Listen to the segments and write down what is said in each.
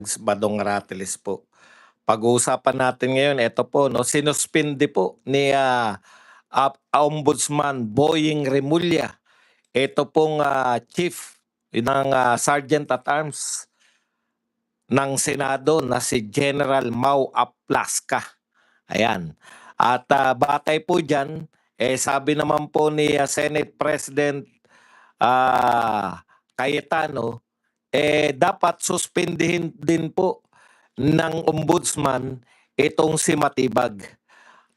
Badong Ratelis po. Pag-uusapan natin ngayon, ito po, no, sinuspindi po ni Ombudsman Boying Remulla. Ito pong chief ng Sergeant at Arms ng Senado na si General Mau Aplasca. Ayan. At batay po dyan, sabi naman po ni Senate President Cayetano, dapat suspindihin din po ng ombudsman itong si Matibag.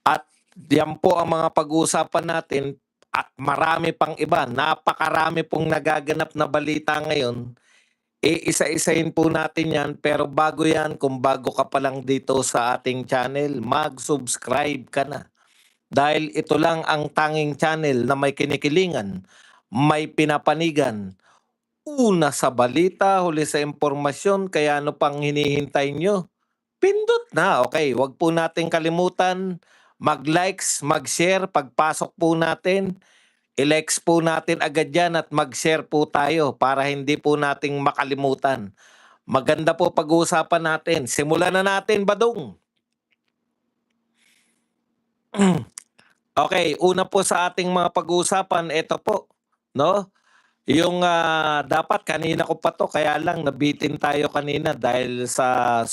At yan po ang mga pag-uusapan natin at marami pang iba. Napakarami pong nagaganap na balita ngayon. Isa-isahin po natin yan, pero bago yan, kung bago ka pa lang dito sa ating channel, mag-subscribe ka na. Dahil ito lang ang tanging channel na may kinikilingan, may pinapanigan, una sa balita, huli sa impormasyon, kaya ano pang hinihintay nyo? Pindot na, okay. Huwag po natin kalimutan, mag-likes, mag-share, pagpasok po natin, i-likes po natin agad yan at mag-share po tayo para hindi po nating makalimutan. Maganda po pag-uusapan natin. Simulan na natin, Badong. Okay, una po sa ating mga pag-uusapan, ito po, no? Yung dapat kanina ko pa to, kaya lang nabitin tayo kanina dahil sa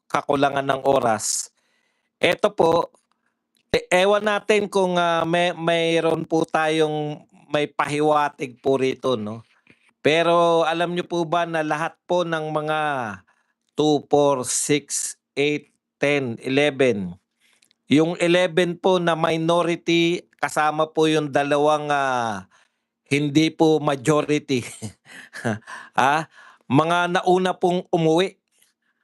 kakulangan ng oras. Ito po, ewan natin kung mayroon po tayong may pahiwatig po rito, no? Pero alam niyo po ba na lahat po ng mga 2, 4, 6, 8, 10, 11, yung 11 po na minority, kasama po yung dalawang hindi po majority. Mga nauna pong umuwi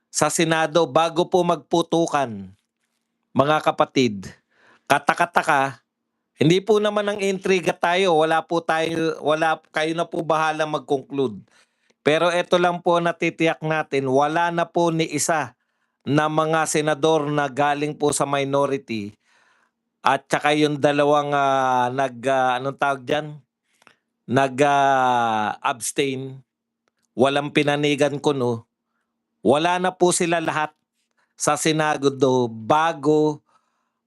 sa Senado bago po magputukan, mga kapatid. Kataka-taka, hindi po naman ang intriga tayo, wala kayo na po bahala mag-conclude. Pero ito lang po natitiyak natin, wala na po ni isa na mga senador na galing po sa minority at saka yung dalawang anong tawag diyan? Nag-abstain, walang pinanigan kuno. Wala na po sila lahat sa Senado bago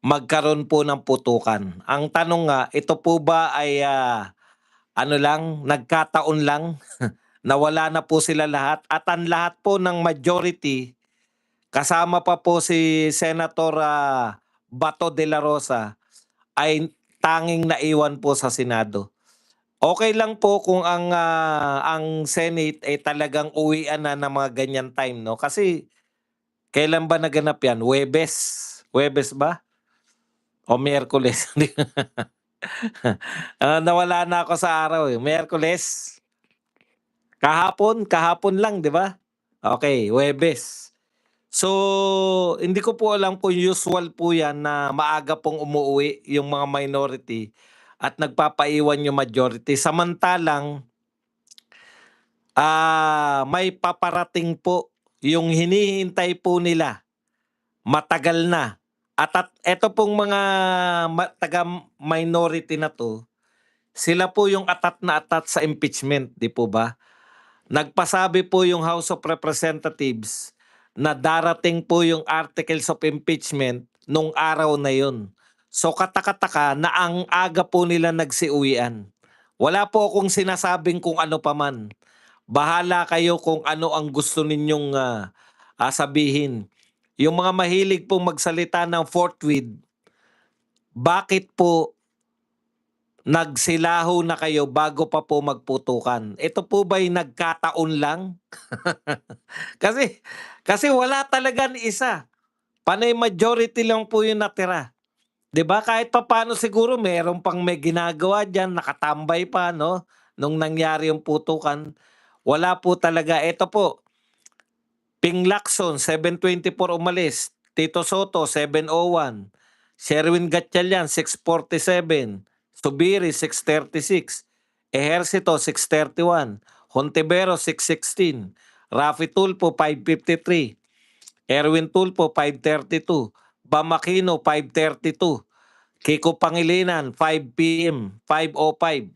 magkaroon po ng putukan. Ang tanong nga, ito po ba ay nagkataon lang na wala na po sila lahat at ang lahat po ng majority, kasama pa po si Senator Bato de la Rosa, ay tanging naiwan po sa Senado. Okay lang po kung ang Senate ay talagang uwian na ng mga ganyan time, no? Kasi kailan ba naganap yan? Huwebes. Huwebes ba? O Miyerkules? Nawala na ako sa araw eh. Miyerkules. Kahapon lang, di ba? Okay, Huwebes. So, hindi ko po alam kung usual po yan na maaga pong umuwi yung mga minority at nagpapaiwan yung majority. Samantalang, may paparating po yung hinihintay po nila. Matagal na. At eto pong mga taga-minority na to, sila po yung atat na atat sa impeachment, di po ba? Nagpasabi po yung House of Representatives na darating po yung articles of impeachment nung araw na yun. So katakataka na ang aga po nila nagsiuwian. Wala po akong sinasabing kung ano pa man. Bahala kayo kung ano ang gusto ninyong sabihin. Yung mga mahilig pong magsalita ng forthwith, bakit po nagsilaho na kayo bago pa po magputukan? Ito po ba'y nagkataon lang? kasi wala talaga ni isa. Panay majority lang po yung natira. 'Di ba? Kahit papaano siguro meron pang may ginagawa diyan, nakatambay pa, no? Nung nangyari yung putukan. Wala po talaga. Ito po, Ping Lacson, 7:24 umalis. Tito Soto, 7:01. Sherwin Gatchalian, 6:47. Subiri, 6:36. Ejercito, 6:31. Hontivero, 6:16. Rafi Tulfo, 5:53. Erwin Tulfo, 5:32. Bam Aquino, 5:32. Kiko Pangilinan, 5 p.m., 5:05.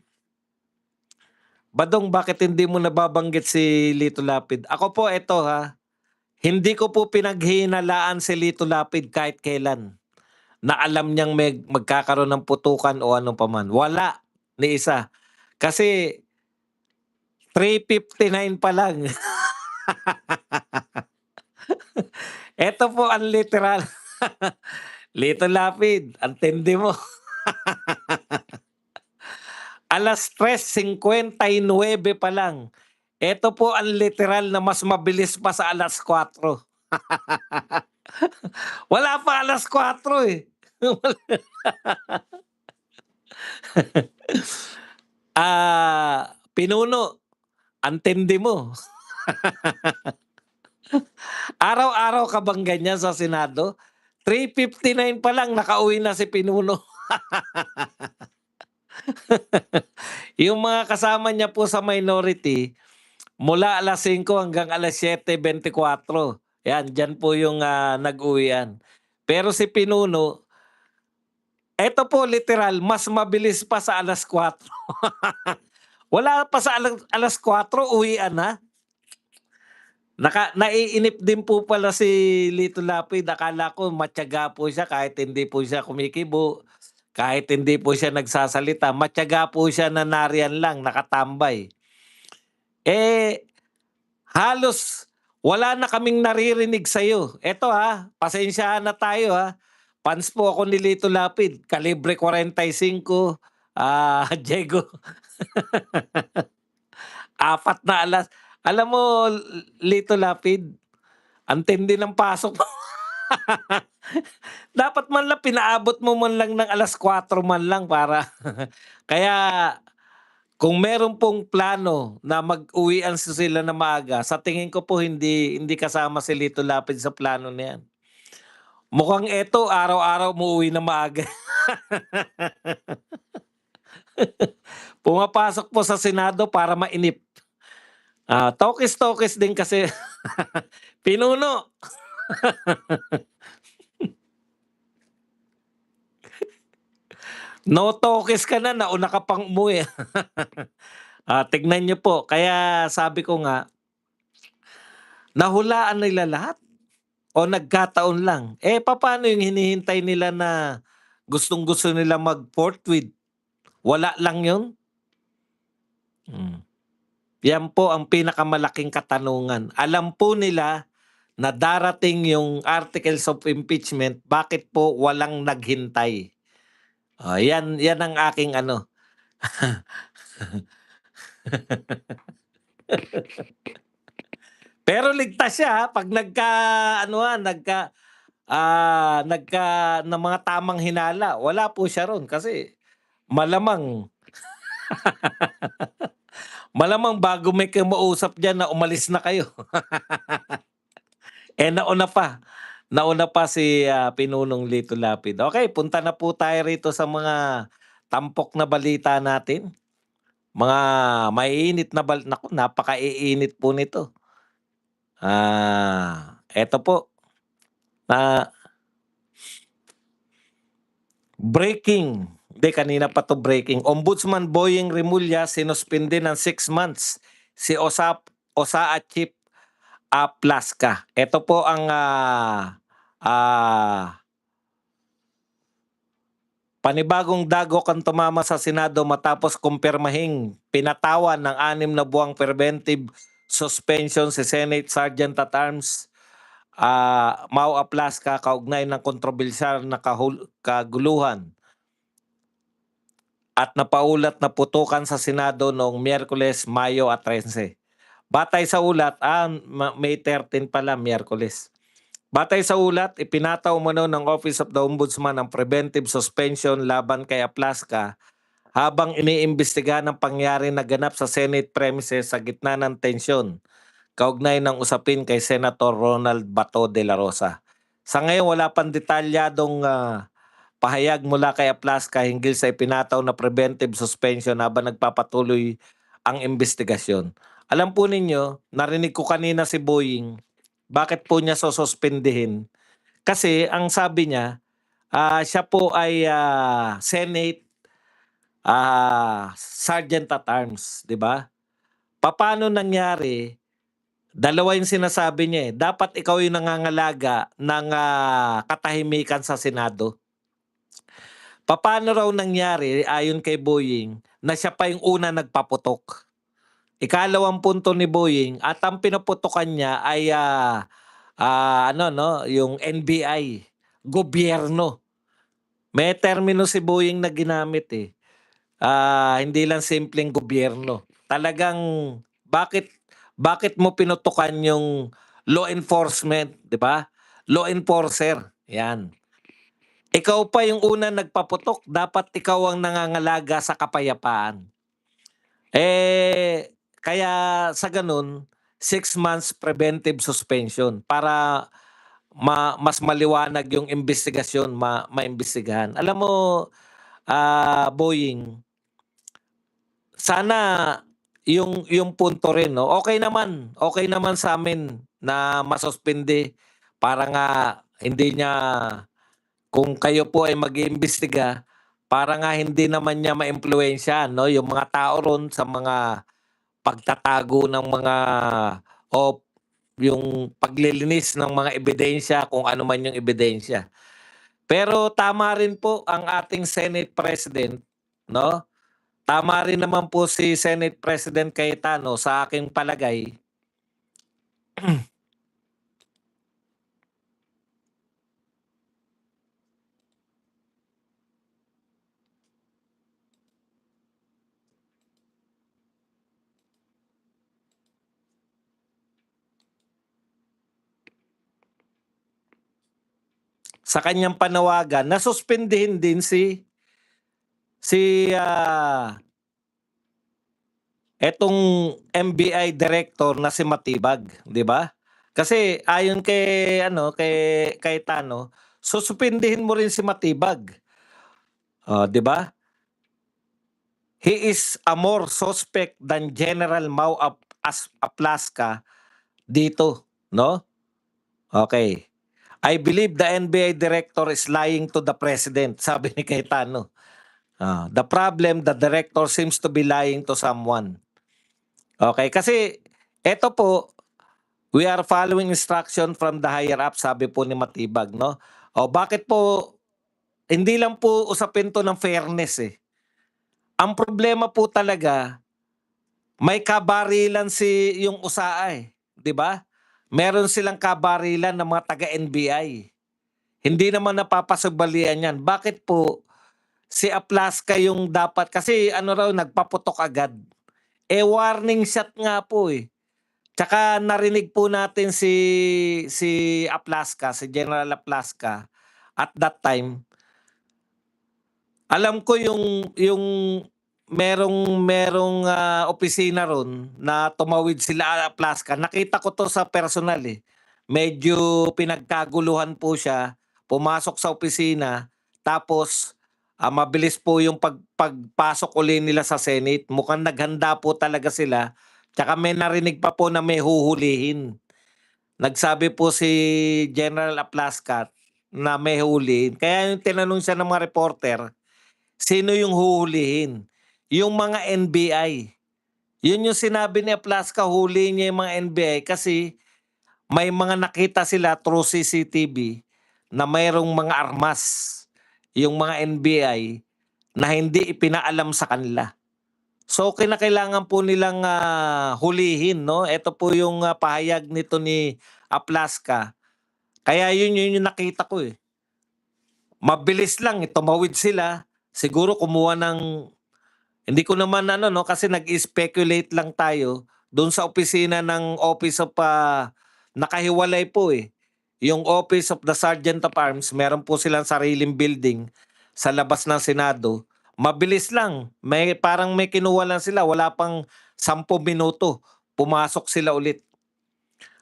Badong, bakit hindi mo nababanggit si Lito Lapid? Ako po, ito ha. Hindi ko po pinaghihinalaan si Lito Lapid kahit kailan na alam niyang magkakaroon ng putukan o ano pa man. Wala, ni isa. Kasi 3:59 pa lang. Eto po ang literal. Lito Lapid, ang tindi mo. 3:59 pa lang. Eto po ang literal na mas mabilis pa sa 4:00. Wala pa 4:00 eh. Pinuno, ang tindi mo. Araw-araw ka bang ganyan sa Senado? 3:59 pa lang nakauwi na si Pinuno. Yung mga kasama niya po sa minority, mula 5:00 hanggang 7:24. Yan, diyan po yung, nag-uwian. Pero si Pinuno, eto po literal mas mabilis pa sa 4:00. Wala pa sa 4:00 uwian na. Naiinip din po pala si Lito Lapid, akala ko matiyaga po siya kahit hindi po siya kumikibo, kahit hindi po siya nagsasalita, matiyaga po siya na nariyan lang nakatambay. Eh, halos wala na kaming naririnig sa'yo. Eto pasensyahan na tayo fans po ako ni Lito Lapid, Kalibre 45, Diego. 4 na alam mo Lito Lapid, ang tindi ng pasok mo. Dapat man lang pinaabot mo man lang ng 4:00 man lang para kaya kung meron pong plano na mag-uwian sila na maaga, sa tingin ko po hindi kasama si Lito Lapid sa plano na 'yan. Mukhang eto araw-araw umuuwi ng maaga. Pumapasok po sa Senado para mainip. Tokis-tokis din kasi pinuno. No tokis ka na, nauna ka pang umuwi. Tignan niyo po, kaya sabi ko nga, nahulaan nila lahat o nagkataon lang? Papaano yung hinihintay nila na gustong-gusto nila mag-forthwith, wala lang yun? Yan po ang pinakamalaking katanungan. Alam po nila na darating yung articles of impeachment, bakit po walang naghintay? Yan ang aking ano. Pero ligtas siya 'pag nagka ng mga tamang hinala. Wala po siya ro'n kasi malamang malamang bago may kumausap diyan na umalis na kayo. Nauna pa si, Pinunong Lito Lapid. Okey, punta na po tayo rito sa mga tampok na balita natin. Mga maiinit na naku, napakaiinit po nito. Eto po, ah, breaking, hindi kanina pa 'to breaking. Ombudsman Boying Rimulya sinuspinde ng 6 months si OSAA Chief, Plasca. Eto po ang, panibagong dagok ang tumama sa Senado matapos kumpirmahing pinatawan ng 6 na buwang preventive suspension si Senate Sergeant at Arms, Mau Aplasca kaugnay ng kontrobersyal na kaguluhan at napaulat na putukan sa Senado noong Miyerkules, Mayo 13. Batay sa ulat, May 13 pala, Miyerkules. Batay sa ulat, ipinataw umano ng Office of the Ombudsman ang preventive suspension laban kay Aplasca habang iniimbestigahan ang pangyari na ganap sa Senate premises sa gitna ng tensyon kaugnay ng usapin kay Senator Ronald Bato de la Rosa. Sa ngayon, wala pang detalyadong pahayag mula kay Aplasca hinggil sa ipinataw na preventive suspension habang nagpapatuloy ang investigasyon. Alam po ninyo, narinig ko kanina si Boying, bakit po niya suspendihin? Kasi ang sabi niya, siya po ay Senate Sergeant at Arms, di ba? Paano nangyari Dalawa yung sinasabi niya, eh. Dapat ikaw yung nangangalaga ng, katahimikan sa Senado. Papaano raw nangyari ayon kay Boying na siya pa yung una nagpaputok? Ikalawang punto ni Boying at ang pinuputukan niya ay, ano 'no, yung NBI, gobyerno. May termino si Boying na ginamit, eh. Hindi lang simpleng gobyerno. Talagang bakit bakit mo pinutukan yung law enforcement, 'di ba? Law enforcer, 'yan. Ikaw pa yung una nagpaputok, dapat ikaw ang nangangalaga sa kapayapaan. Kaya sa gano'n, 6 months preventive suspension para mas maliwanag yung investigasyon, maimbestigahan. Alam mo, Boying, sana yung punto rin 'no, okey naman sa'min na masuspende para nga hindi niya kung kayo po ay mag-iimbestiga, para nga hindi naman niya maimpluwensyahan 'no, yung mga tao ron sa mga pagtatago ng mga o yung paglilinis ng mga ebidensya kung ano man yung ebidensya. Pero tama rin po ang ating Senate President 'no, tama rin naman po si Senate President Cayetano sa aking palagay. Sa kanyang panawagan na suspendihin din si, etong NBI director na si Matibag, 'di ba? Kasi ayon kay ano, kay Tano, suspindihin mo rin si Matibag. Oh, 'di ba? He is a more suspect than General Mau Aplaska dito, no? Okay. I believe the NBI director is lying to the president, sabi ni Cayetano. The problem, the director seems to be lying to someone. Okay, kasi eto po, we are following instruction from the higher up, sabi po ni Matibag, no? O bakit po, hindi lang po usapin to ng fairness, eh. Ang problema po talaga, may kabarilan yung USAA, eh, 'di ba? Meron silang kabarilan ng mga taga-NBI. Hindi naman napapasubalian 'yan. Bakit po si Aplaska yung dapat, kasi ano raw, nagpaputok agad. Warning shot nga po, eh. Tsaka narinig po natin si Aplaska, si General Aplaska at that time. Alam ko yung merong, opisina ron na tumawid sila Aplaska. Nakita ko 'to sa personal, eh. Medyo pinagkaguluhan po siya, pumasok sa opisina, tapos, mabilis po yung pagpasok uli nila sa Senate. Mukhang naghanda po talaga sila, tsaka may narinig pa po na may huhulihin. Nagsabi po si General Aplaska na may huhulihin. Kaya yung tinanong siya ng mga reporter, sino yung huhulihin? Yung mga NBI. Yun yung sinabi ni Aplaska, hulihin niya yung mga NBI kasi may mga nakita sila through CCTV na mayroong mga armas yung mga NBI na hindi ipinaalam sa kanila. So kinakailangan po nilang, hulihin 'no. Ito po yung, pahayag nito ni Aplaska. Kaya yun yung nakita ko, eh. Mabilis lang, eh, tumawid sila. Siguro kumuha ng, hindi ko naman ano 'no, kasi nag-speculate lang tayo do'n sa opisina ng Office of, nakahiwalay po, eh. Yung Office of the Sergeant of Arms, meron po silang sariling building sa labas ng Senado. Mabilis lang, parang may kinuha lang sila, wala pang 10 minuto, pumasok sila ulit.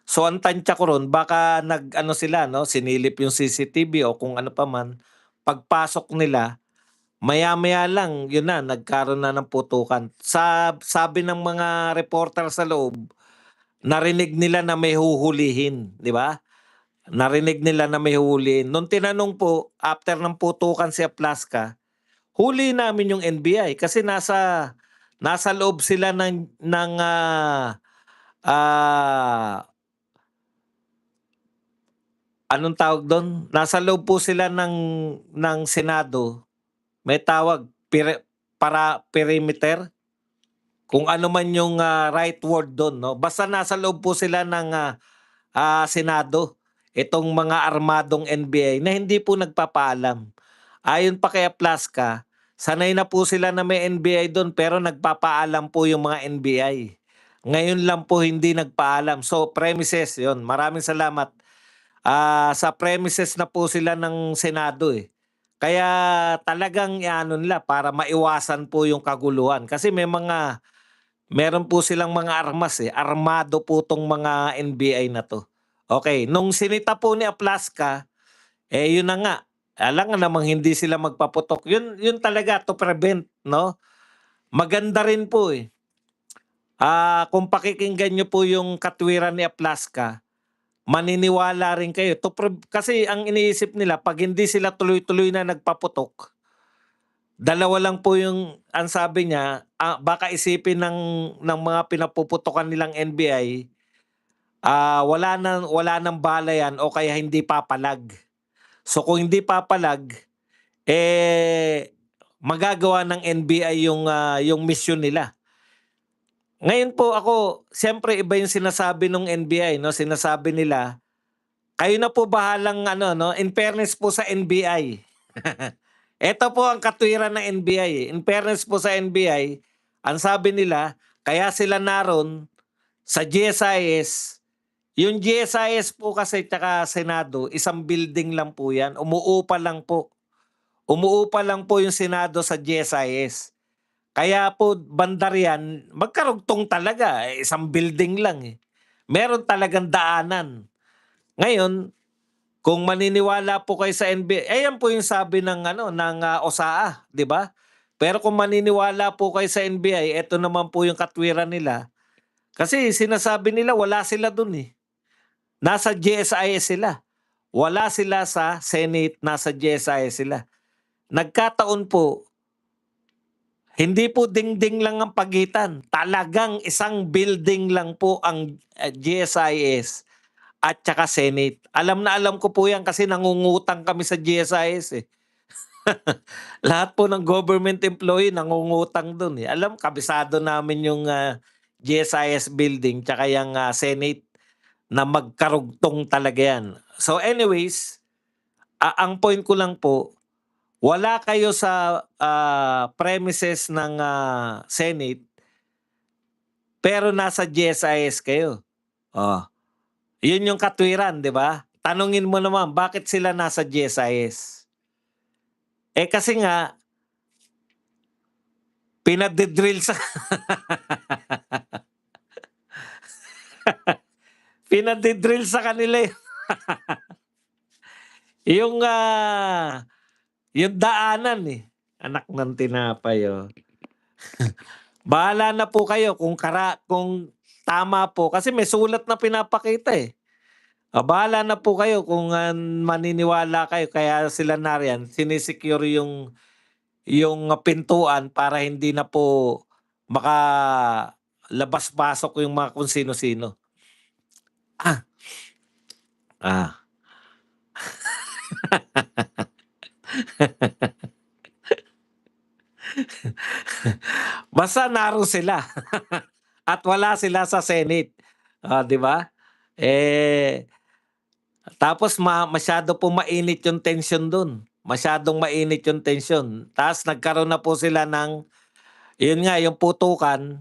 So ang tantiya ko ron, baka nag-ano sila 'no, sinilip yung CCTV o kung ano pa man. Pagpasok nila, maya-maya lang, yun na, nagkaroon na ng putukan. Sabi ng mga reporter sa loob, narinig nila na may huhulihin, 'di ba? Narinig nila na may huhulihin. Nung tinanong po, after ng putukan si Aplaska, huli namin yung NBI kasi nasa loob sila ng ah, anong tawag dun? Nasa loob po sila ng Senado. May tawag perimeter? Kung ano man yung right word dun, no? Basta nasa loob po sila ng Senado. Itong mga armadong NBI na hindi po nagpapaalam. Ayon pa kay Aplaska, sanay na po sila na may NBI doon pero nagpapaalam po yung mga NBI. Ngayon lang po hindi nagpaalam. So premises yon. Maraming salamat. Sa premises na po sila ng Senado eh. Kaya talagang ano nila para maiwasan po yung kaguluhan. Kasi meron po silang mga armas eh. Armado po tong mga NBI na to. Okay, nung sinita po ni Aplaska, yun na nga. Alam nga namang hindi sila magpaputok. Yun talaga to prevent, no? Maganda rin po eh. Kung pakikinggan nyo po yung katwiran ni Aplaska, maniniwala rin kayo. Kasi ang iniisip nila, pag hindi sila tuloy-tuloy na nagpaputok, dalawa lang po yung, ang sabi niya, baka isipin ng mga pinapuputokan nilang NBI, wala nang bala yan o kaya hindi papalag. So kung hindi papalag, magagawa ng NBI yung mission nila. Ngayon po ako, siyempre iba yung sinasabi ng NBI, no? Sinasabi nila, kayo na po bahalang no? In fairness po sa NBI. Ito po ang katwiran ng NBI. In fairness po sa NBI, ang sabi nila, kaya sila naroon sa GSIS. Yung GSIS po kasi tsaka Senado, isang building lang po yan. Umuupa lang po. Umuupa lang po yung Senado sa GSIS. Kaya po bandar yan, magkarugtong talaga. Isang building lang eh. Meron talagang daanan. Ngayon, kung maniniwala po kayo sa NBI, ayan po yung sabi ng OSAA, 'di ba? Pero kung maniniwala po kayo sa NBI, ito naman po yung katwiran nila. Kasi sinasabi nila wala sila dun eh. Nasa GSIS sila. Wala sila sa Senate, nasa GSIS sila. Nagkataon po, hindi po dingding lang ang pagitan. Talagang isang building lang po ang GSIS at saka Senate. Alam na alam ko po yan kasi nangungutang kami sa GSIS eh. Lahat po ng government employee nangungutang dun eh. Alam, kabisado namin yung GSIS building tsaka yung Senate na magkarugtong talaga yan. So anyways, ang point ko lang po, wala kayo sa premises ng Senate pero nasa GSIS kayo. Oh. Yun yung katwiran, di ba? Tanungin mo naman, bakit sila nasa GSIS? Kasi nga, pinadidrill sa... pinadidrill sa kanila yung daanan eh. Anak ng tinapay oh. Bahala na po kayo kung tama po. Kasi may sulat na pinapakita eh. Bahala na po kayo kung maniniwala kayo. Kaya sila nariyan, sinisecure yung pintuan para hindi na po labas-pasok yung mga kung sino-sino. Basta naroon sila. At wala sila sa Senate. Di ba? Tapos masyado po mainit yung tension dun. Masyadong mainit yung tension. Tapos nagkaroon na po sila ng, yun nga, yung putukan.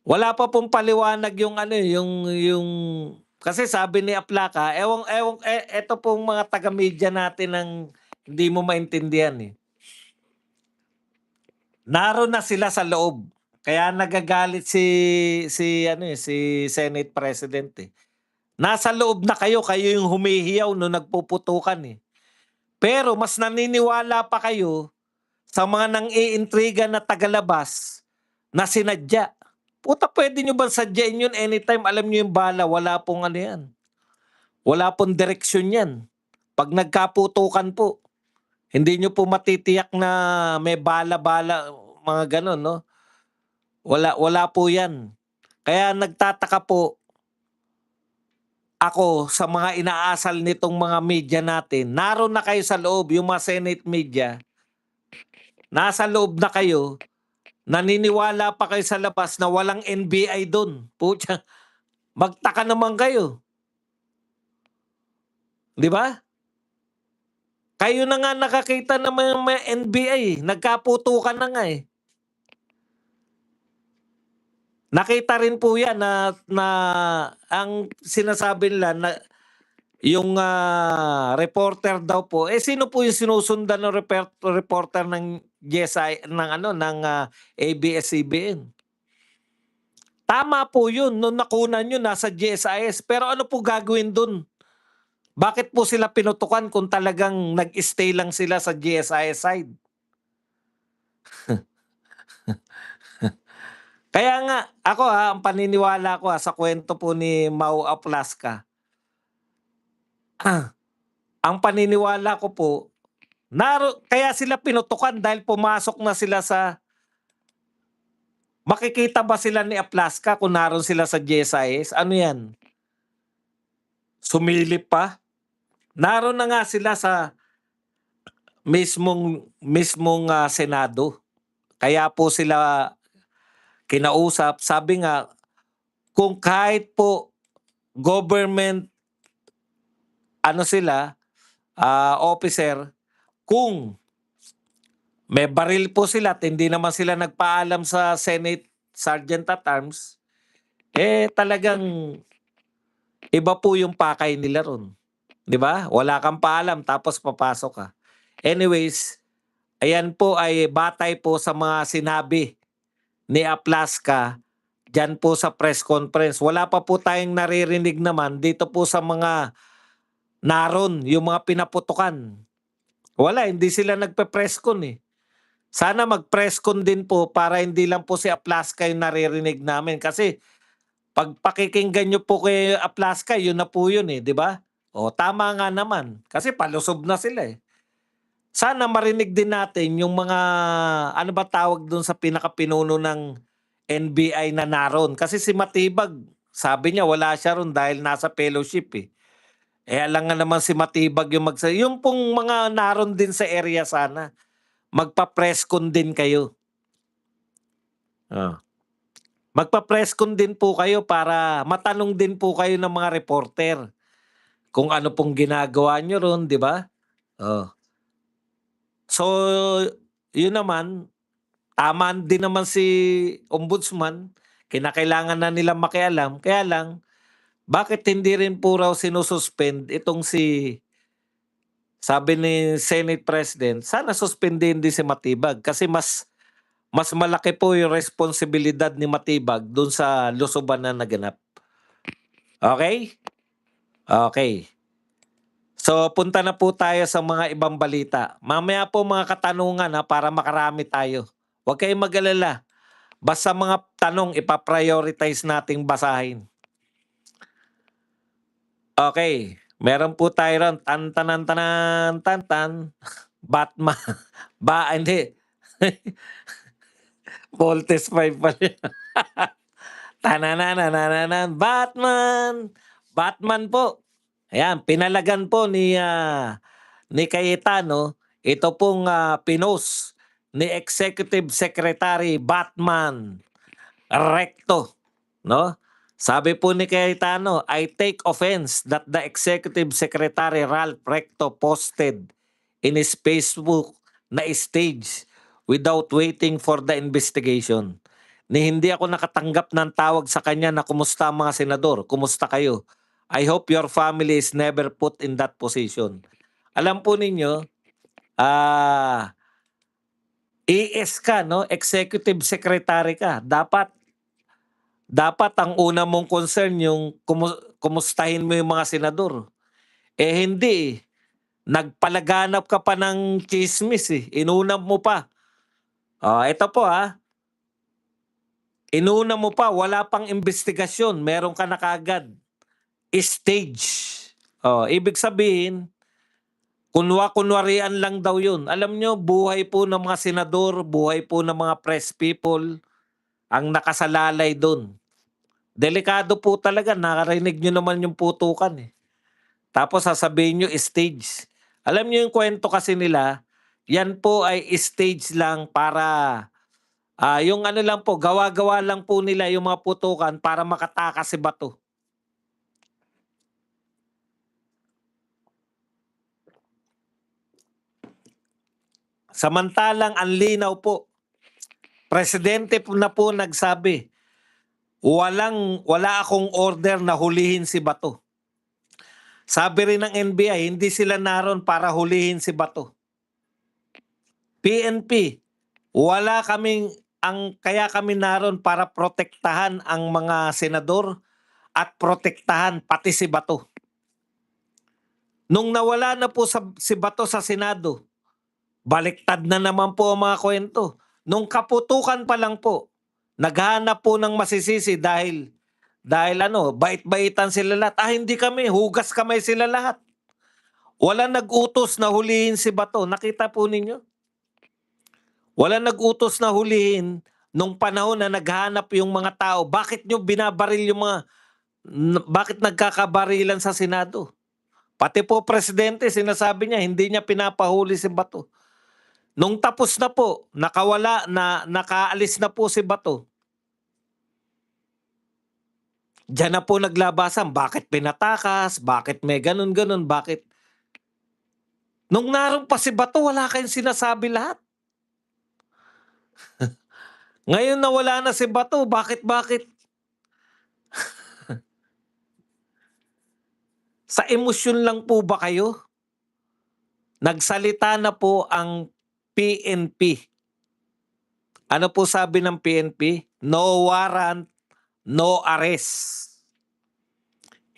Wala pa pong paliwanag yung kasi sabi ni Aplaka, eto pong mga taga-media natin ng hindi mo maintindihan eh. Naroon na sila sa loob. Kaya nagagalit si Senate President eh. Nasa loob na kayo yung humihiyaw no nagpuputukan eh. Pero mas naniniwala pa kayo sa mga nang-iintriga na tagalabas na sinadya. Puta, pwede nyo ba sadyain yun anytime? Alam nyo yung bala, wala pong yan. Wala pong direksyon yan. Pag nagkaputukan po, hindi nyo po matitiyak na may bala-bala, mga ganon, no? Wala po yan. Kaya nagtataka po, ako sa mga inaasal nitong mga media natin, naroon na kayo sa loob, yung mga Senate media, nasa loob na kayo, naniniwala pa kayo sa labas na walang NBI doon. Putya, magtaka naman kayo. Di ba? Kayo na nga nakakita ng mga NBI, nagkaputukan na nga eh. Nakita rin po yan na ang sinasabi nila na yung reporter daw po, sino po yung sinusundan ng reporter ng GSI, ng ABS-CBN? Tama po yun, nung nakunan yun, nasa GSIS. Pero ano po gagawin dun? Bakit po sila pinutukan kung talagang nag-stay lang sila sa GSIS side? Kaya nga, ako ang paniniwala ko sa kwento po ni Mau Aplaska, ang paniniwala ko po, kaya sila pinutukan dahil pumasok na sila sa, makikita ba sila ni Aplaska kung naroon sila sa GSIS? Ano yan? Sumilip pa? Naroon na nga sila sa mismong Senado. Kaya po sila kinausap. Sabi nga, kung kahit po government officer, kung may baril po sila at hindi naman sila nagpaalam sa Senate Sergeant at Arms, talagang iba po yung pakay nila ron. 'Di ba? Wala kang paalam tapos papasok ka. Anyways, ayan po ay batay po sa mga sinabi ni Aplaska diyan po sa press conference. Wala pa po tayong naririnig naman dito po sa mga naroon, yung mga pinaputukan. Wala, hindi sila nagpe-press con eh. Sana mag-press con din po para hindi lang po si Aplaska yung naririnig namin. Kasi pag pakikinggan nyo po kay Aplaska, yun na po yun eh, di ba? O tama nga naman. Kasi palusob na sila eh. Sana marinig din natin yung mga, ano ba tawag dun sa pinakapinuno ng NBI na naroon. Kasi si Matibag, sabi niya wala siya ron dahil nasa fellowship eh. Alam nga naman si Matibag yung yung pong mga naroon din sa area sana, magpa-press con din kayo. Magpa-press con din po kayo para matanong din po kayo ng mga reporter kung ano pong ginagawa nyo ron, di ba? So, yun naman, tama din naman si Ombudsman, kinakailangan na nilang makialam, kaya lang, bakit hindi rin po raw sinususpend itong sabi ni Senate President, sana suspendin din si Matibag kasi mas malaki po yung responsibilidad ni Matibag dun sa lusuban na naganap. Okay? Okay. So, punta na po tayo sa mga ibang balita. Mamaya po mga katanungan para makarami tayo. Huwag kayong mag-alala. Basta mga tanong, ipaprioritize nating basahin. Okay. Meron po tayo ron. Tan. Batman. Hindi. Voltes 5 pala. Tananananan. Batman po. Ayan, pinalagan po ni Cayetano, ito pong pinost ni Executive Secretary Batman Recto, no? Sabi po ni Cayetano, I take offense that the Executive Secretary Ralph Recto posted in his Facebook na stage without waiting for the investigation. Ni hindi ako nakatanggap ng tawag sa kanya na kumusta mga senador, kumusta kayo? I hope your family is never put in that position. Alam po ninyo, ES ka, no? Executive Secretary ka. Dapat ang una mong concern yung kumustahin mo yung mga senador. Hindi. Nagpalaganap ka pa ng chismis eh. Inuna mo pa. Ito po Inuna mo pa, wala pang investigasyon. Meron ka na kagad. Stage. Ibig sabihin, kunwarian lang daw yun. Alam nyo, buhay po ng mga senador, buhay po ng mga press people, ang nakasalalay doon. Delikado po talaga, narinig niyo naman yung putukan, eh. Tapos sasabihin niyo stage. Alam niyo yung kwento kasi nila, yan po ay stage lang para, yung ano lang po, gawa-gawa lang po nila yung mga putukan para makatakas si bato. Samantalang ang linaw po, presidente po na po nagsabi, wala akong order na hulihin si Bato. Sabi rin ng NBI, hindi sila naroon para hulihin si Bato. PNP, kaya kami naroon para protektahan ang mga senador at protektahan pati si Bato. Nung nawala na po si Bato sa Senado, baliktad na naman po ang mga kwento. Nung kaputukan pa lang po, naghanap po ng masisisi dahil bait-baitan sila lahat. Hindi kami, hugas kamay sila lahat. Wala nag-utos na hulihin si Bato. Nakita po ninyo? Wala nag-utos na hulihin nung panahon na naghanap yung mga tao. Bakit nyo binabaril yung bakit nagkakabarilan sa Senado? Pati po presidente, sinasabi niya, hindi niya pinapahuli si Bato. Nung tapos na po, nakaalis na po si Bato, diyan na po naglabasan, bakit pinatakas, bakit may ganun-ganun, bakit? Nung naroon pa si Bato, wala kayong sinasabi lahat. Ngayon na wala na si Bato, bakit? Sa emosyon lang po ba kayo? Nagsalita na po ang PNP. Ano po sabi ng PNP? No warrant, no arrest.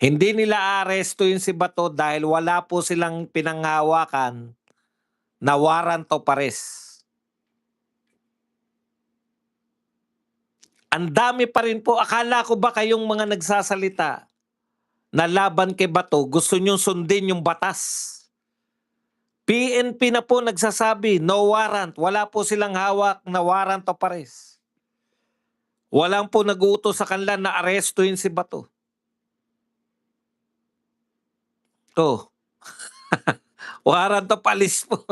Hindi nila arestuin si Bato dahil wala po silang pinanghawakan na warrant of arrest. Ang dami pa rin po. Akala ko ba kayong mga nagsasalita na laban kay Bato, gusto nyong sundin yung batas? PNP na po nagsasabi, no warrant. Wala po silang hawak na warrant of arrest. Walang po nag-uutos sa kanila na arestuin si Bato. Oh. Warrant of arrest po.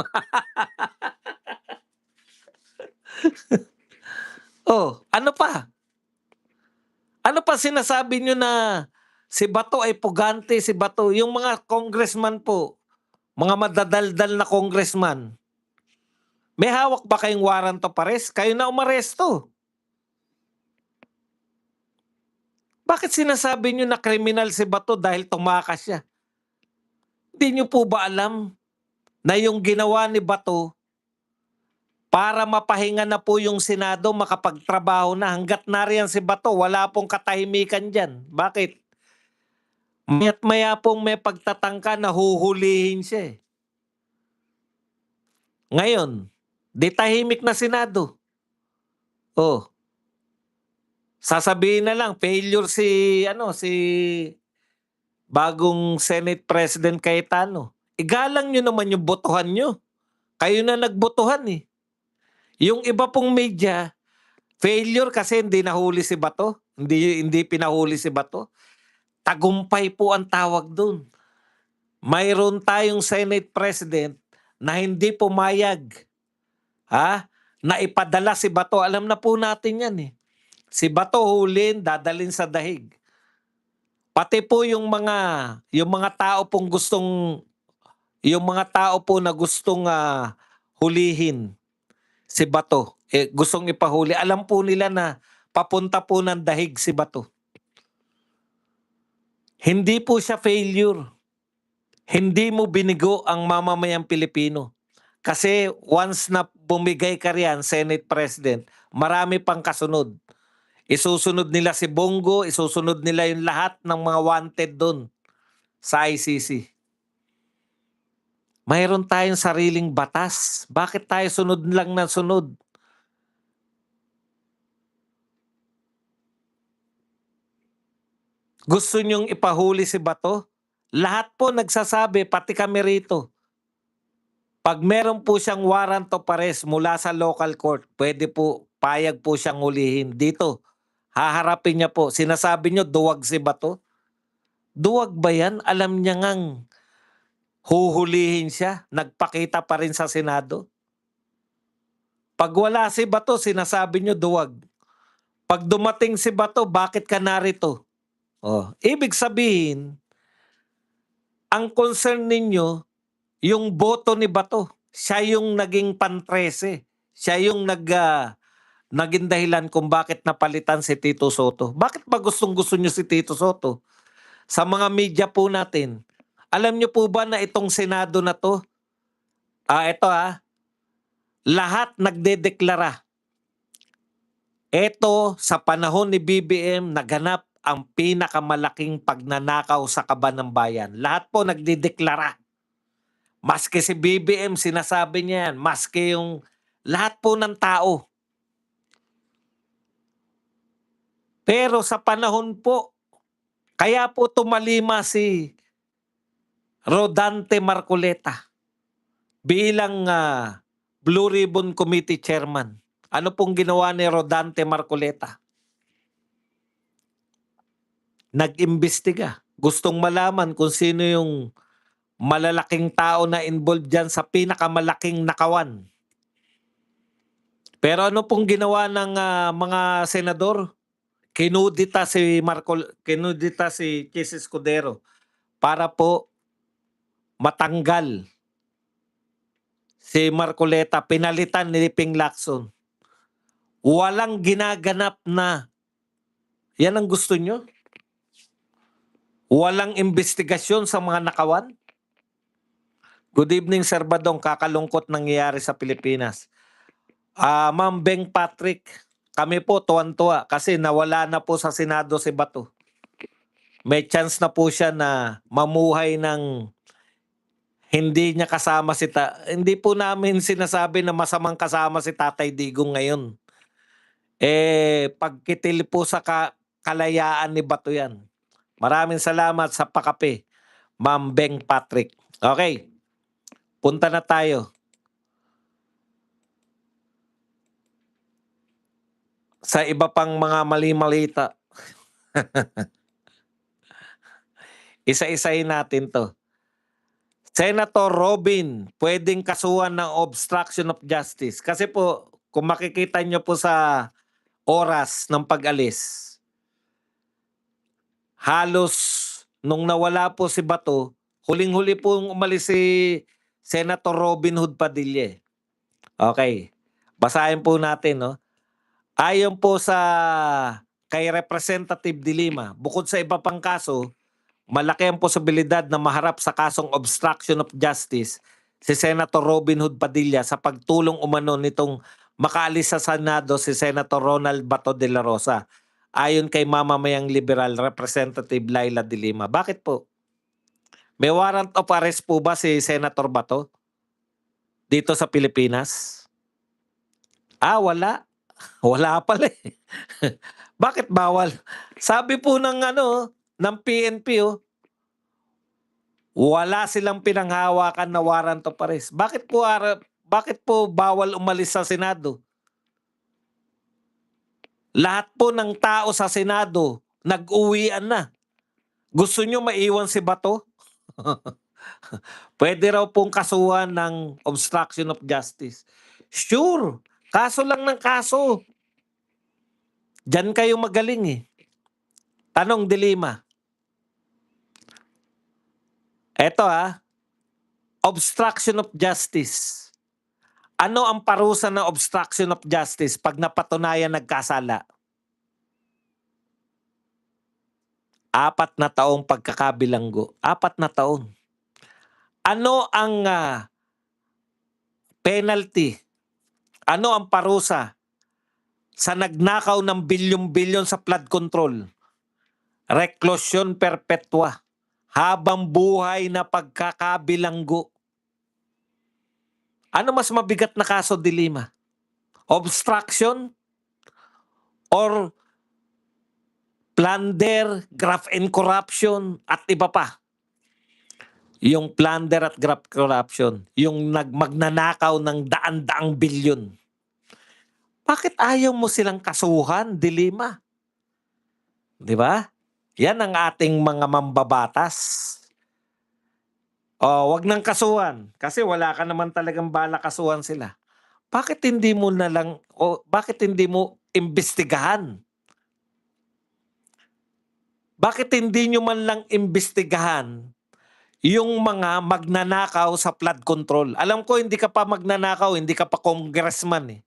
Oh, ano pa? Ano pa sinasabi nyo na si Bato ay pugante, si Bato? Yung mga congressman po, mga madadaldal na congressman, may hawak ba kayong warrant of arrest? Kayo na umaresto. Bakit sinasabi nyo na kriminal si Bato dahil tumakas siya? Hindi nyo po ba alam na yung ginawa ni Bato para mapahinga na po yung Senado, makapagtrabaho na, hanggat nariyan si Bato, wala pong katahimikan dyan. Bakit? Maya't maya pong may pagtatangka na huhulihin siya. Ngayon, di tahimik na Senado. Oh. Sasabihin na lang, failure si bagong Senate President Cayetano. Igalang nyo naman yung botohan nyo. Kayo na nagbotohan eh. Yung iba pong media, failure kasi hindi nahuli si Bato. Hindi pinahuli si Bato. Tagumpay po ang tawag doon. Mayroon tayong Senate President na hindi pumayag na ipadala si Bato. Alam na po natin yan eh. Si Bato hulin, dadalin sa dahig. Pati po yung mga tao pong na gustong hulihin si Bato, gustong ipahuli, alam po nila na papunta po ng dahig si Bato. Hindi po siya failure. Hindi mo binigo ang mamamayang Pilipino. Kasi once na bumigay ka riyan, Senate President, marami pang kasunod. Isusunod nila si Bongo, isusunod nila yung lahat ng mga wanted doon sa ICC. Mayroon tayong sariling batas. Bakit tayo sunod lang na sunod? Gusto nyong ipahuli si Bato? Lahat po nagsasabi, pati kami rito. Pag meron po siyang warrant of arrest mula sa local court, pwede po, payag po siyang hulihin dito. Haharapin niya po. Sinasabi niyo duwag si Bato. Duwag ba yan? Alam niya ngang huhulihin siya. Nagpakita pa rin sa Senado. Pag wala si Bato, sinasabi niyo duwag. Pag dumating si Bato, bakit ka narito? Oh, ibig sabihin, ang concern ninyo, yung boto ni Bato. Siya yung naging pan-13. Siya yung naging dahilan kung bakit napalitan si Tito Soto. Bakit ba gustong-gusto niyo si Tito Soto? Sa mga media po natin, alam niyo po ba na itong Senado na to, lahat nagdedeklara. Ito, sa panahon ni BBM, naganap ang pinakamalaking pagnanakaw sa kaban ng bayan. Lahat po nagdedeklara. Maski si BBM, sinasabi niya yan. Maski yung lahat po ng tao. Pero sa panahon po, kaya po tumalima si Rodante Marcoleta bilang Blue Ribbon Committee Chairman. Ano pong ginawa ni Rodante Marcoleta? Nag-imbestiga. Gustong malaman kung sino yung malalaking tao na involved dyan sa pinakamalaking nakawan. Pero ano pong ginawa ng mga senador? Kinudita si Chis Escudero para po matanggal si Marcoleta, pinalitan ni Ping Lacson. Walang ginaganap na. Yan ang gusto nyo? Walang investigasyon sa mga nakawan? Good evening, Sir Badong. Kakalungkot nangyayari sa Pilipinas. Ma'am Beng Patrick, kami po tuwan-tuwa kasi nawala na po sa Senado si Bato. May chance na po siya na mamuhay ng hindi niya kasama hindi po namin sinasabi na masamang kasama si Tatay Digong ngayon. Pagkitil po sa kalayaan ni Bato yan. Maraming salamat sa pakape, Ma'am Beng Patrick. Okay, punta na tayo sa iba pang mga mali-malita. Isa-isahin natin to. Senator Robin, pwedeng kasuhan ng obstruction of justice. Kasi po, kung makikita nyo po sa oras ng pag-alis, halos nung nawala po si Bato, huling-huli po umalis si Senator Robin Hood Padilla. Okay, basahin po natin. No? Ayon po kay Representative De Lima, bukod sa iba pang kaso, malaki ang posibilidad na maharap sa kasong obstruction of justice si Senator Robin Hood Padilla sa pagtulong umano nitong makaalis sa Senado si Senator Ronald Bato de la Rosa. Ayon kay mamamayang liberal Representative Laila De Lima. Bakit po? May warrant of arrest po ba si Senator Bato dito sa Pilipinas? Wala. Wala pala eh. Bakit bawal? Sabi po ng PNP wala silang pinanghawakan na warrant of arrest. Bakit po bawal umalis sa Senado? Lahat po ng tao sa Senado nag-uwian na. Gusto nyo maiwan si Bato? Pwede raw pong kasuhan ng obstruction of justice. Sure, kaso lang ng kaso. Diyan kayo magaling eh. Tanong De Lima. Eto obstruction of justice. Ano ang parusa ng obstruction of justice pag napatunayan nagkasala? 4 na taong pagkakabilanggo. 4 na taon. Ano ang penalty? Ano ang parusa sa nagnakaw ng bilyon-bilyon sa flood control? Reclusion perpetua. Habang buhay na pagkakabilanggo. Ano mas mabigat na kaso, De Lima? Obstruction or plunder, graft and corruption at iba pa? Yung plunder at graft corruption, yung magnanakaw ng daan-daang bilyon. Bakit ayaw mo silang kasuhan, De Lima? 'Di ba? Yan ang ating mga mambabatas. Oh, wag ng kasuhan kasi wala ka naman talagang balak kasuhan sila. Bakit hindi mo na lang o bakit hindi mo imbestigahan? Bakit hindi niyo man lang imbestigahan yung mga magnanakaw sa flood control? Alam ko hindi ka pa magnanakaw, hindi ka pa congressman, eh,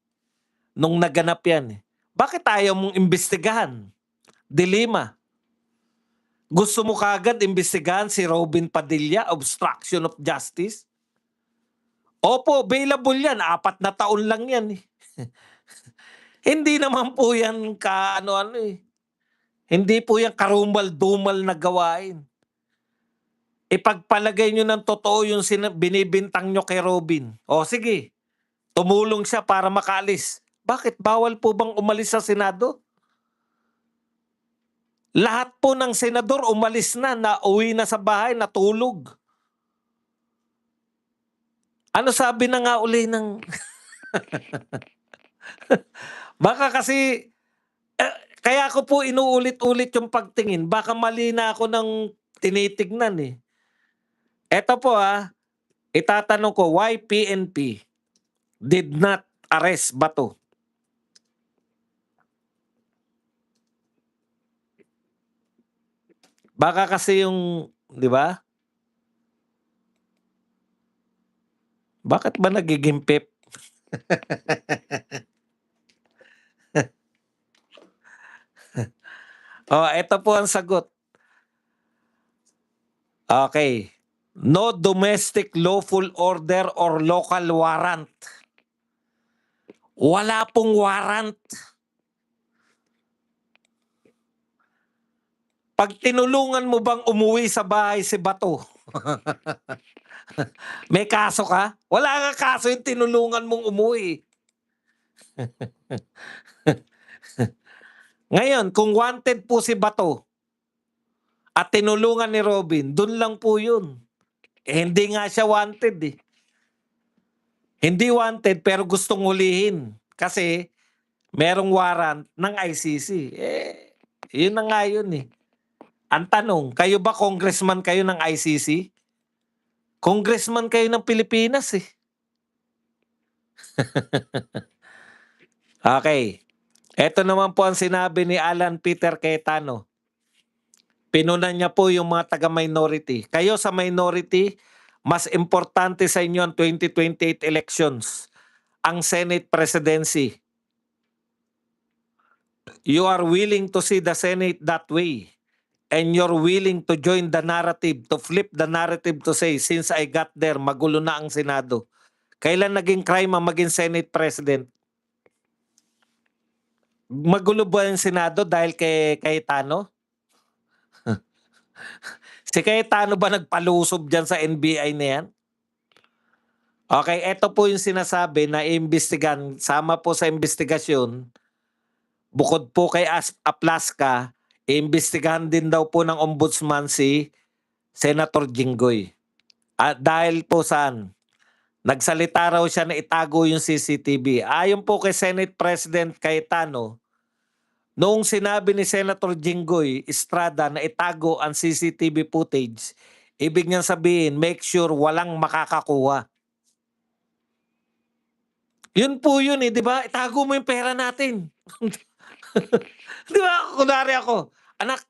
nung naganap yan, eh. Bakit ayaw mong imbestigahan? Dilema. Gusto mo kaagad imbestigahan si Robin Padilla, obstruction of justice? Opo, available yan, 4 na taon lang yan, eh. Hindi naman po yan ka-ano-ano, eh, hindi po yan karumal-dumal na gawain. Ipagpalagay niyo ng totoo yung binibintang niyo kay Robin. O sige, tumulong siya para makaalis. Bakit bawal po bang umalis sa Senado? Lahat po ng senador umalis na, nauwi na sa bahay, natulog. Ano sabi na nga uli ng baka kasi kaya ko po inuulit-ulit yung pagtingin, baka mali na ako ng tinitignan, eh. Eto po, itatanong ko, why PNP did not arrest Bato? Baka kasi yung 'di ba? Bakit ba nagiging pep? Oh, eto po ang sagot. Okay. No domestic lawful order or local warrant. Wala pong warrant. Pag tinulungan mo bang umuwi sa bahay si Bato, may kaso ka? Wala nga kaso yung tinulungan mong umuwi. Ngayon, kung wanted po si Bato at tinulungan ni Robin, dun lang po yun. Eh, hindi nga siya wanted, eh. Hindi wanted pero gustong hulihin kasi merong warrant ng ICC. Eh, yun na nga yun, eh. Ang tanong, kayo ba congressman kayo ng ICC? Congressman kayo ng Pilipinas, eh. Okay. Eto naman po ang sinabi ni Alan Peter Cayetano. Pinunan niya po yung mga taga-minority. Kayo sa minority, mas importante sa inyo ang 2028 elections, ang Senate presidency. You are willing to see the Senate that way. And you're willing to join the narrative, to flip the narrative to say, since I got there, magulo na ang Senado. Kailan naging crime ang maging Senate President? Magulo ba yung Senado dahil kay Cayetano? Si Cayetano ba nagpalusob dyan sa NBI na yan? Okay, eto po yung sinasabi na iimbestigan, sama po sa investigasyon, bukod po kay Aplaska, iimbestigahan din daw po ng ombudsman si Senator Jinggoy. At dahil po saan? Nagsalita raw siya na itago yung CCTV. Ayon po kay Senate President Cayetano, noong sinabi ni Senator Jinggoy Estrada na itago ang CCTV footage, ibig niyang sabihin, make sure walang makakakuha. Yun po yun, eh, di ba? Itago mo yung pera natin. Di ba? Kunwari ako, anak,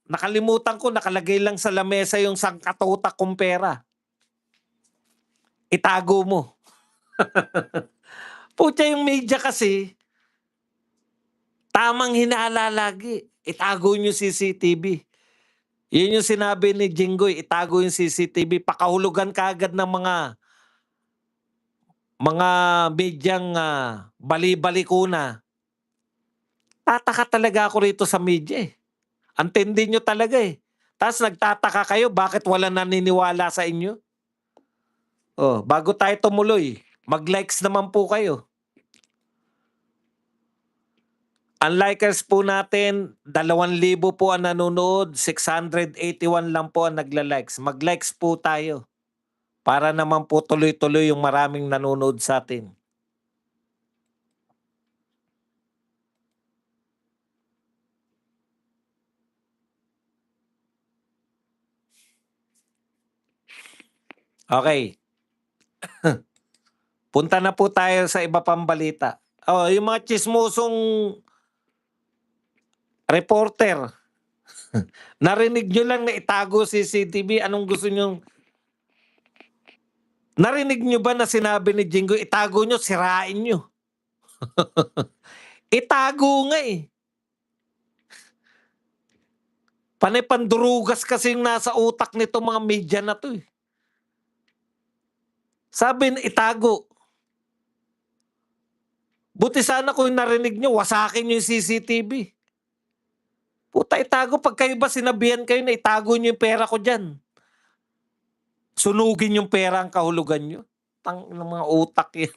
nakalimutan ko, nakalagay lang sa lamesa yung sangkatutak kong pera. Itago mo. Putya yung media kasi, tamang hinala lagi. Itago yung CCTV. Yun yung sinabi ni Jinggoy, itago yung CCTV. Pakahulugan kaagad ng mga medyang bali-baliko na. Tataka talaga ako rito sa media, eh. Ang tindi nyo talaga, eh. Tapos nagtataka kayo bakit wala naniniwala sa inyo? Oh, bago tayo tumuloy, mag-likes naman po kayo. Ang likers po natin, 2,000 po ang nanonood, 681 lang po ang nagla-likes. Mag-likes po tayo para naman po tuloy-tuloy yung maraming nanonood sa atin. Okay. Punta na po tayo sa iba pang balita. Oh, yung mga chismosong reporter. Narinig nyo lang na itago CCTV. Anong gusto nyo? Narinig nyo ba na sinabi ni Jingo, itago nyo, sirain nyo? Itago nga eh. Panay pandurugas kasi yung nasa utak nito mga media na to eh. Sabi na itago. Buti sana kung narinig nyo, wasakin nyo yung CCTV. Puta, itago. Pag kayo ba sinabihan kayo na itago nyo yung pera ko dyan? Sunugin yung pera ang kahulugan nyo? Tang ng mga utak yan.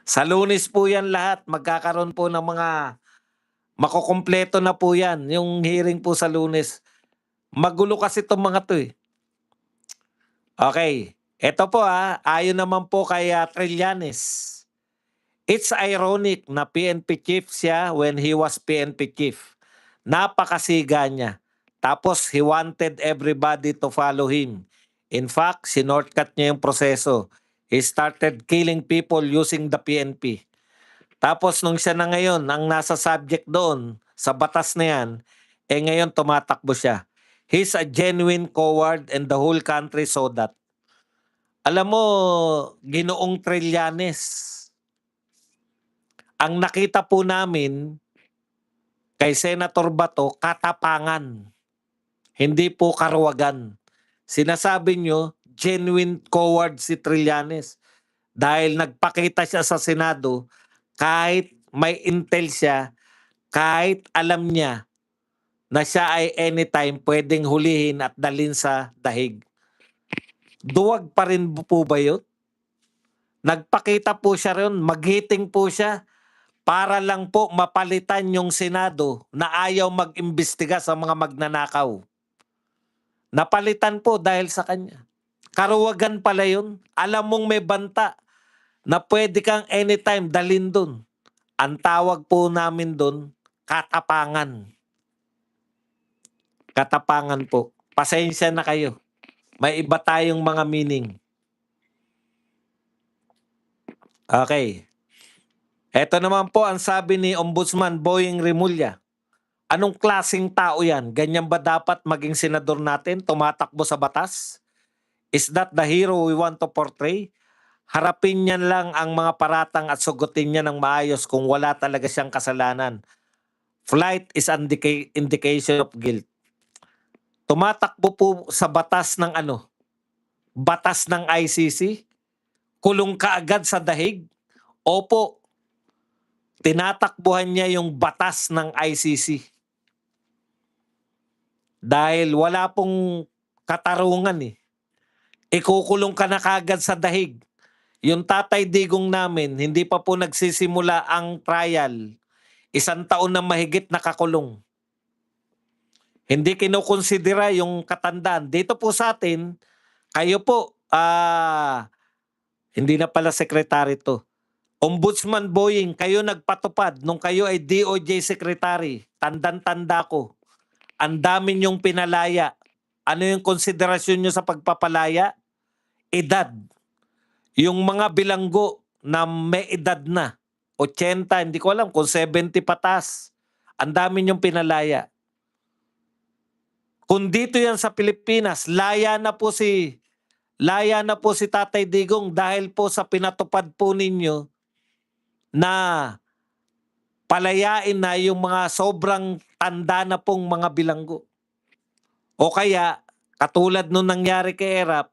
Sa Lunes po yan lahat. Magkakaroon po ng mga makukumpleto na po yan. Yung hearing po sa Lunes. Magulo kasi itong mga to eh. Okay. Ito po ayon naman po kay Trillanes. It's ironic na PNP chief siya when he was PNP chief. Napakasiga niya. Tapos he wanted everybody to follow him. In fact, sinortcut niya yung proseso. He started killing people using the PNP. Tapos nung siya na ngayon, ang nasa subject doon, sa batas na yan, ngayon tumatakbo siya. He's a genuine coward and the whole country saw that. Alam mo, Ginoong Trillanes, ang nakita po namin kay Senator Bato, katapangan. Hindi po karuwagan. Sinasabi nyo, genuine coward si Trillanes. Dahil nagpakita siya sa Senado, kahit may intel siya, kahit alam niya na siya ay anytime pwedeng hulihin at dalhin sa dahig. Duwag pa rin po ba yun? Nagpakita po siya rin, maghiting po siya para lang po mapalitan yung Senado na ayaw mag-imbestiga sa mga magnanakaw. Napalitan po dahil sa kanya. Karuwagan pala yun. Alam mong may banta na pwede kang anytime dalhin dun. Ang tawag po namin dun, katapangan. Katapangan po. Pasensya na kayo. May iba tayong mga meaning. Okay. Ito naman po ang sabi ni Ombudsman Boying Rimulya. Anong klaseng tao yan? Ganyan ba dapat maging senador natin? Tumatakbo sa batas? Is that the hero we want to portray? Harapin niyan lang ang mga paratang at sugutin niya ng maayos kung wala talaga siyang kasalanan. Flight is an indication of guilt. Tumatakbo po sa batas ng batas ng ICC? Kulong kaagad sa dahig? Opo, tinatakbuhan niya yung batas ng ICC. Dahil wala pong katarungan eh. Ikukulong ka na kaagad sa dahig. Yung Tatay Digong namin, hindi pa po nagsisimula ang trial. 1 taon na mahigit nakakulong. Hindi kinukonsidera yung katandaan. Dito po sa atin, kayo po, hindi na pala secretary to. Ombudsman Boying, kayo nagpatupad nung kayo ay DOJ secretary. Tandan-tanda ko. Ang dami niyong pinalaya. Ano yung konsiderasyon niyo sa pagpapalaya? Edad. Yung mga bilanggo na may edad na, 80, hindi ko alam kung 70 patas. Ang dami niyong pinalaya. Kung dito yan sa Pilipinas, laya na po si Tatay Digong dahil po sa pinatupad po ninyo na palayain na yung mga sobrang tanda na pong mga bilanggo. O kaya, katulad nung nangyari kay Erap,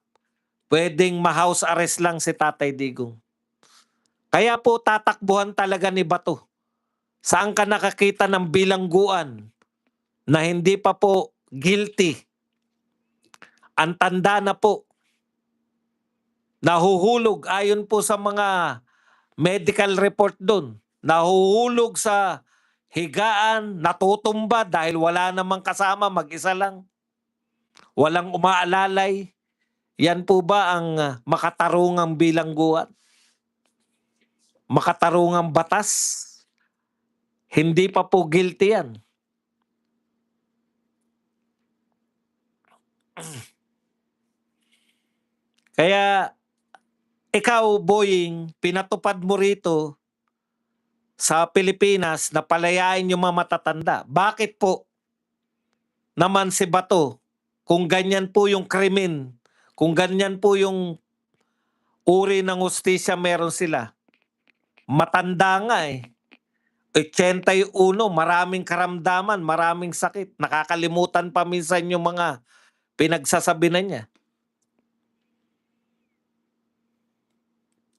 pwedeng ma-house arrest lang si Tatay Digong. Kaya po tatakbuhan talaga ni Bato. Saan ka nakakita ng bilangguan na hindi pa po guilty? Ang tanda na po. Nahuhulog ayon po sa mga medical report doon. Nahuhulog sa higaan, natutumba dahil wala namang kasama, mag-isa lang. Walang umaalalay. Yan po ba ang makatarungang bilangguan? Makatarungang batas? Hindi pa po guilty yan. Kaya ikaw, Boying, pinatupad mo rito sa Pilipinas na palayain yung mga matatanda. Bakit po naman si Bato, kung ganyan po yung krimen, kung ganyan po yung uri ng hustisya meron sila, matanda nga eh. 81, maraming karamdaman, maraming sakit. Nakakalimutan pa minsan yung mga pinagsasabi na niya.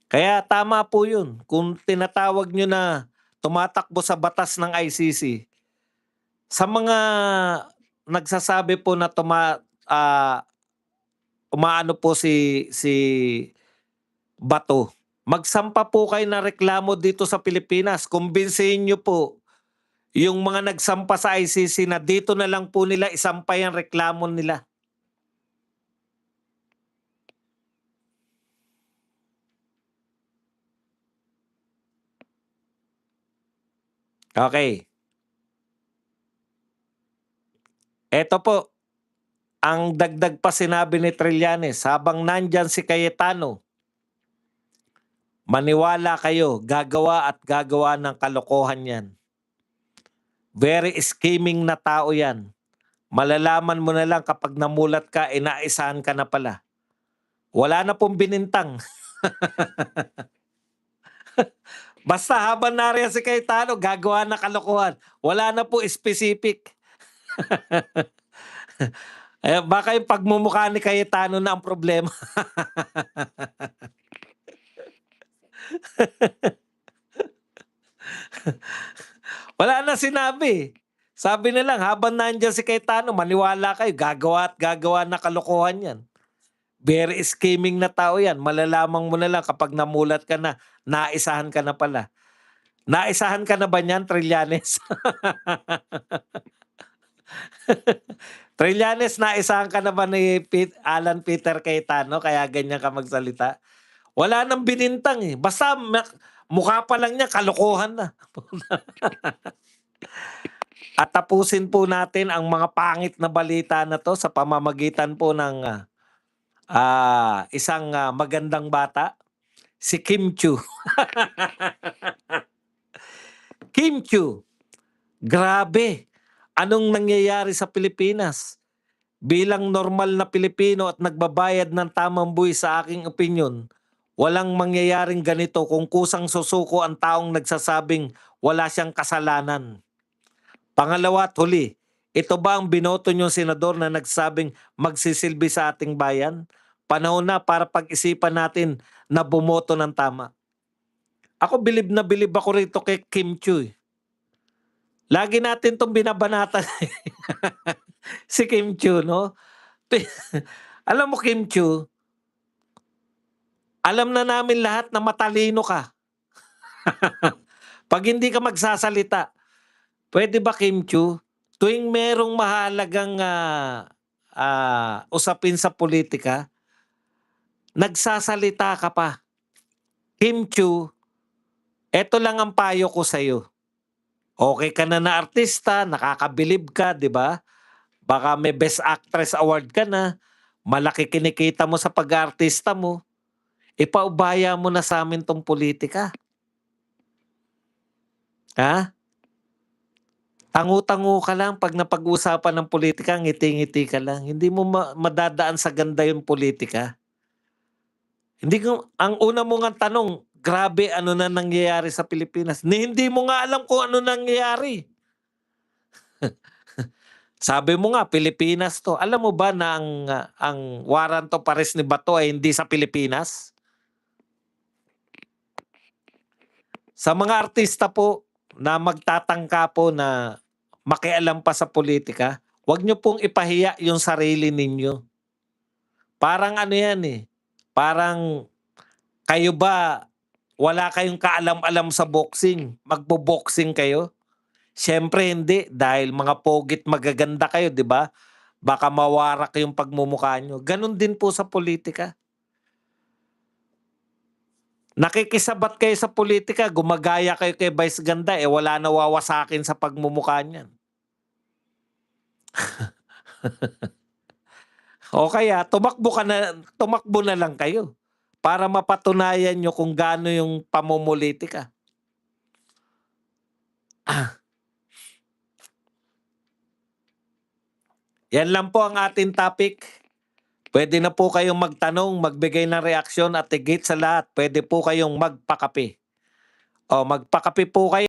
Kaya tama po yun. Kung tinatawag nyo na tumatakbo sa batas ng ICC, sa mga nagsasabi po na umaano po si Bato, magsampa po kayo ng reklamo dito sa Pilipinas. Kumbinsihin nyo po yung mga nagsampa sa ICC na dito na lang po nila isampay ang reklamo nila. Okay. Eto po, ang dagdag pa sinabi ni Trillanes, habang nandyan si Cayetano, maniwala kayo, gagawa at gagawa ng kalokohan yan. Very scheming na tao yan. Malalaman mo na lang kapag namulat ka, inaisahan ka na pala. Wala na pong binintang. Basta habang nariyan si Cayetano, gagawa ng kalokohan. Wala na po specific. Baka yung pagmumukha ni Cayetano na ang problema. Wala na sinabi. Sabi na lang, habang nandiyan si Cayetano, maniwala kayo, gagawa at gagawa na kalokohan yan. Very scheming na tao yan. Malalaman mo na lang kapag namulat ka na, naisahan ka na pala. Naisahan ka na ba niyan, Trillanes? Trillanes, naisahan ka na ba ni Alan Peter Cayetano kaya ganyan ka magsalita? Wala nang binintang eh. Basta mukha pa lang niya, kalokohan na. At tapusin po natin ang mga pangit na balita na to sa pamamagitan po ng isang magandang bata, si Kim Chiu. Kim Chiu, grabe. Anong nangyayari sa Pilipinas? Bilang normal na Pilipino at nagbabayad ng tamang buwis, sa aking opinyon, walang mangyayaring ganito kung kusang susuko ang taong nagsasabing wala siyang kasalanan. Pangalawa at huli, ito ba ang binoto niyong senador na nagsabing magsisilbi sa ating bayan? Panahon na para pag-isipan natin na bumoto ng tama. Ako bilib na bilib ako rito kay Kim Chiu. Lagi natin itong binabanatan. Si Kim Chiu, no? Alam mo, Kim Chiu, alam na namin lahat na matalino ka. Pag hindi ka magsasalita, pwede ba, Kim Chiu, tuwing merong mahalagang usapin sa politika, nagsasalita ka pa. Kim Chiu, eto lang ang payo ko sa'yo. Okay ka na na artista, nakakabilib ka, di ba? Baka may Best Actress Award ka na, malaki kinikita mo sa pag-artista mo, ipaubaya mo na sa amin tong politika. Ha? Tangu-tangu ka lang pag napag-usapan ng politika, ngiti-ngiti ka lang. Hindi mo madadaan sa ganda yung politika. Hindi ko, ang una mo nga tanong, grabe ano na nangyayari sa Pilipinas. Hindi mo nga alam kung ano nangyayari. Sabi mo nga, Pilipinas to. Alam mo ba na ang warrant of arrest ni Bato ay hindi sa Pilipinas? Sa mga artista po na magtatangka po na makialam pa sa politika, huwag nyo pong ipahiya yung sarili ninyo. Parang ano yan eh, parang kayo ba wala kayong kaalam-alam sa boxing? Magbo-boxing kayo? Siyempre hindi, dahil mga pogit magaganda kayo, di ba? Baka mawarak yung pagmumukha nyo. Ganon din po sa politika. Nakikisabat kayo sa politika, gumagaya kayo kay Vice Ganda, wala na wawasakin sa pagmumukha niyan. O kaya tumakbo na lang kayo para mapatunayan nyo kung gaano yung pamumulitika. Yan lang po ang ating topic. Pwede na po kayong magtanong, magbigay ng reaksyon at higit sa lahat, pwede po kayong magpakape. O magpakape po kayo.